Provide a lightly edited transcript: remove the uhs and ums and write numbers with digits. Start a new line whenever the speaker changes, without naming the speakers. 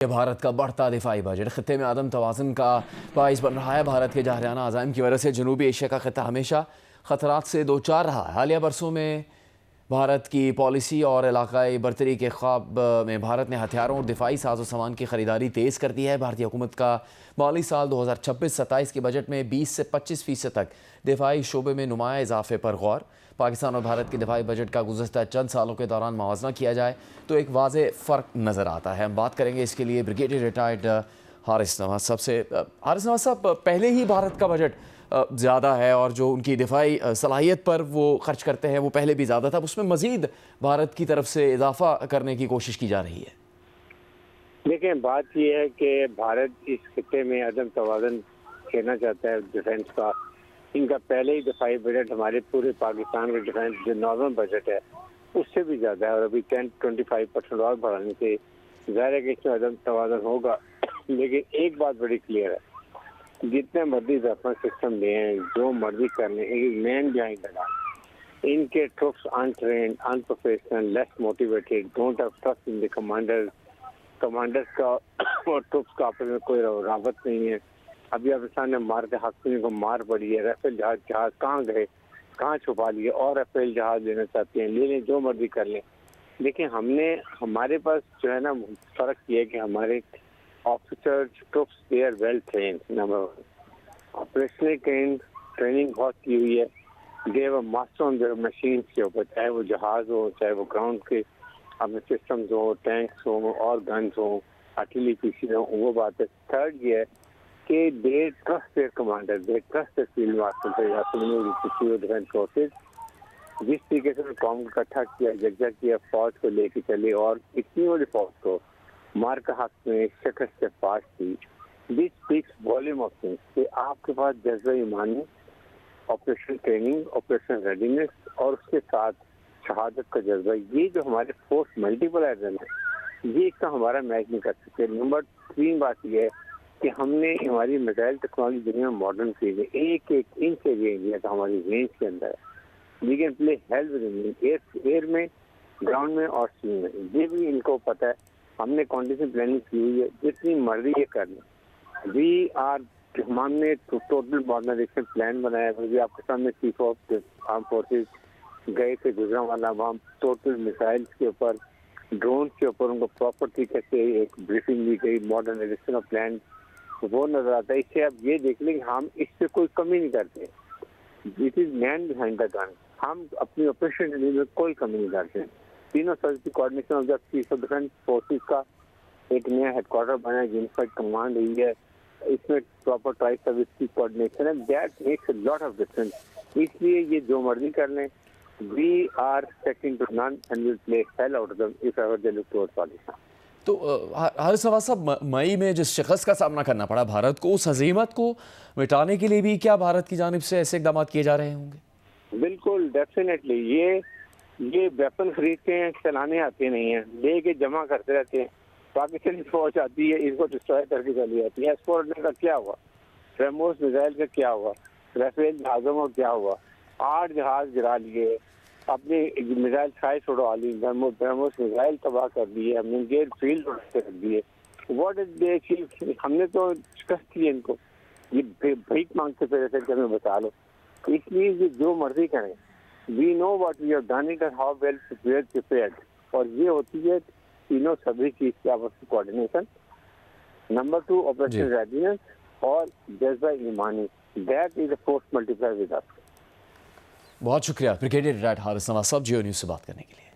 भारत का बढ़ता दिफाई बजट खत्े में आदम तवाज़ुन का बाइस बन रहा है। भारत के जाहराना अज़ाइम की वजह से जनूबी एशिया का खत्ता हमेशा ख़तरात से दो चार रहा है। हालिया बरसों में भारत की पॉलिसी और इलाकाई बरतरी के ख्वाब में भारत ने हथियारों और दिफाई साजो सामान की ख़रीदारी तेज़ कर दी है। भारतीय हुकूमत का माली साल 2026-27 के बजट में 20 से 25% तक दिफाई शोबे में नुमाया इजाफे पर गौर। पाकिस्तान और भारत के दिफाई बजट का गुज़श्ता चंद सालों के दौरान मुआवजा किया जाए तो एक वाज़ेह फ़र्क नज़र आता है। हम बात करेंगे इसके लिए ब्रिगेडियर रिटायर्ड हारिस नवाज साहब से। हारिस नवाज साहब, पहले ही भारत का बजट ज़्यादा है और जो उनकी दिफाई सलाहियत पर वो खर्च करते हैं वो पहले भी ज़्यादा था, उसमें मज़ीद भारत की तरफ से इजाफा करने की कोशिश की जा रही है।
देखिए, बात यह है कि भारत इस खिते में अदम तवाज़ुन कहना चाहता है डिफेंस का। इनका पहले ही दिफाई बजट हमारे पूरे पाकिस्तान का डिफेंस जो नॉर्मल बजट है उससे भी ज़्यादा है और अभी 10-25% और बढ़ाने से ज़ाहिर है कि इसमें अदम तवाज़ुन होगा। लेकिन एक बात बड़ी क्लियर है, जितने मर्जी वेपन सिस्टम लें, जो मर्जी कर लें, एक मैन बिहाइंड लगा, इनके troops untrained, unprofessional, less motivated, don't have trust in the commanders का और ट्रुप्स का आपस में कोई रावत नहीं है। अभी पाकिस्तान ने मार के हक को मार पड़ी है। राफेल जहाज कहाँ गए, कहाँ छुपा लिए, और राफेल जहाज लेना चाहते हैं, ले लें, जो मर्जी कर लें। लेकिन हमारे पास जो है ना, फर्क ये है कि हमारे officers troops they are well trained. Number one, operational training बहुत की हुई है। They have a master on their machine के ऊपर, चाहे वो जहाज हो, चाहे वो ग्राउंड के अपने सिस्टम्स हो, टैंक्स हो और गन्स हो, आर्टिलरी पीसीज हो, वो बात है। थर्ड ये है कि they trust there commander, they trust their field marshal defence forces. जिस तरीके से कौम को इकट्ठा किया, जगजा किया, फौज को लेके चले और इतनी बड़ी फौज को मार का हक में शिकस्त से पास थी। This speaks volume of things कि आपके पास जज्बा ईमानी, ऑपरेशन ट्रेनिंग, ऑपरेशन रेडीनेस और उसके साथ शहादत का जज्बा, ये जो हमारे फोर्स मल्टीपलायर है, ये एक तो हमारा मैच नहीं कर सकते। नंबर 3 बात यह है कि हमने हमारी मिसाइल टेक्नोलॉजी दुनिया में मॉडर्न की है, एक इंच एरिया तो हमारी रेंज के अंदर है। We can play help air में, ग्राउंड में और सी में, ये भी इनको पता है। हमने कॉन्टिजेंट प्लानिंग की हुई है, जितनी मर्जी ये कर लें। हमने टोटल मॉडर्नाइजेशन प्लान बनाया है। अभी आपके सामने चीफ ऑफ आर्म फोर्सेज गए थे गुजरांवाला, वहाँ टोटल मिसाइल्स के ऊपर, ड्रोन के ऊपर उनको प्रॉपर तरीके से एक ब्रीफिंग दी गई, मॉडर्नाइजेशन ऑफ प्लान वो नजर आता है। इससे आप ये देख लें कि हम इससे कोई कमी नहीं करते। This is man behind the gun. हम अपनी ऑपरेशन में कोई कमी नहीं करते। तीनों सर्विस की coordination of the chief of defence forces का एक नया हेडक्वार्टर बना है, यूनिफाइड कमांड हुई है। इसमें प्रॉपर ट्राई सर्विस की कोऑर्डिनेशन है। That makes a lot of difference. इसलिए ये जो मर्जी कर लें, we are second to none and will play hell out of them if ever they look towards Pakistan.
तो हारिस नवाज साहब, मई में जिस शिकस्त का सामना करना पड़ा भारत को, उस हजीमत को मिटाने के लिए भी क्या भारत की जानिब से ऐसे इकदाम किए जा रहे होंगे?
बिल्कुल, डेफिनेटली। ये वेपन खरीदते हैं, चलाने आते नहीं हैं, लेके जमा करते रहते हैं। पाकिस्तानी फौज आती है, इसको डिस्ट्रॉय करके चली जाती है। S-400 का क्या हुआ, ब्रह्मोस मिसाइल का क्या हुआ, राफेल जहाजों का क्या हुआ? 8 जहाज गिरा लिए, अपने मिसाइल साइज उड़वा ली, ब्रह्मोस मिसाइल तबाह कर दिए, हमने गेट फील्ड उड़ा के रख दिए। What is they achieve? हमने तो शिकस्त की इनको। ये भीख मांगते फिर ऐसे कि हमें बचा लो। इसलिए ये जो मर्जी करें, we know what we have done it and how well prepared. और ये होती है तीनों सभी चीज की आपस में कोऑर्डिनेशन। नंबर 2, ऑपरेशन रेडीनेस और जज्बा ईमानी। That is the force multiplier with us.
बहुत शुक्रिया ब्रिगेडियर रिटायर्ड हारिस नवाज साहब, जियो न्यूज़ से बात करने के लिए।